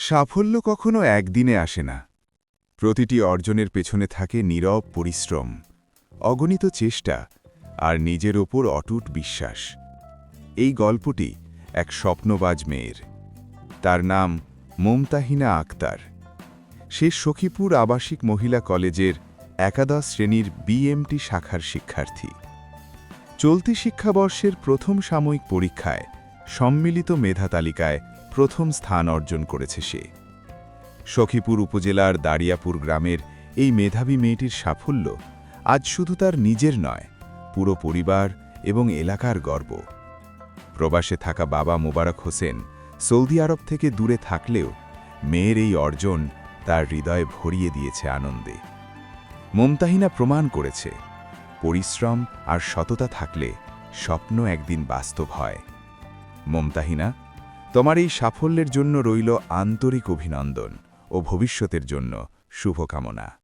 সাফল্য কখনো একদিনে আসে না। প্রতিটি অর্জনের পেছনে থাকে নীরব পরিশ্রম, অগণিত চেষ্টা আর নিজের ওপর অটুট বিশ্বাস। এই গল্পটি এক স্বপ্নবাজ মেয়ের। তার নাম মুমতাহিনা আক্তার। সে সখীপুর আবাসিক মহিলা কলেজের একাদশ শ্রেণীর বিএমটি শাখার শিক্ষার্থী। চলতি শিক্ষাবর্ষের প্রথম সাময়িক পরীক্ষায় সম্মিলিত মেধা তালিকায় প্রথম স্থান অর্জন করেছে সে। সখীপুর উপজেলার দাড়িয়াপুর গ্রামের এই মেধাবী মেয়েটির সাফল্য আজ শুধু তার নিজের নয়, পুরো পরিবার এবং এলাকার গর্ব। প্রবাসে থাকা বাবা মোবারক হোসেন সৌদি আরব থেকে দূরে থাকলেও মেয়ের এই অর্জন তার হৃদয়ে ভরিয়ে দিয়েছে আনন্দে। মুমতাহিনা প্রমাণ করেছে, পরিশ্রম আর সততা থাকলে স্বপ্ন একদিন বাস্তব হয়। মুমতাহিনা, তোমার এই সাফল্যের জন্য রইল আন্তরিক অভিনন্দন ও ভবিষ্যতের জন্য শুভকামনা।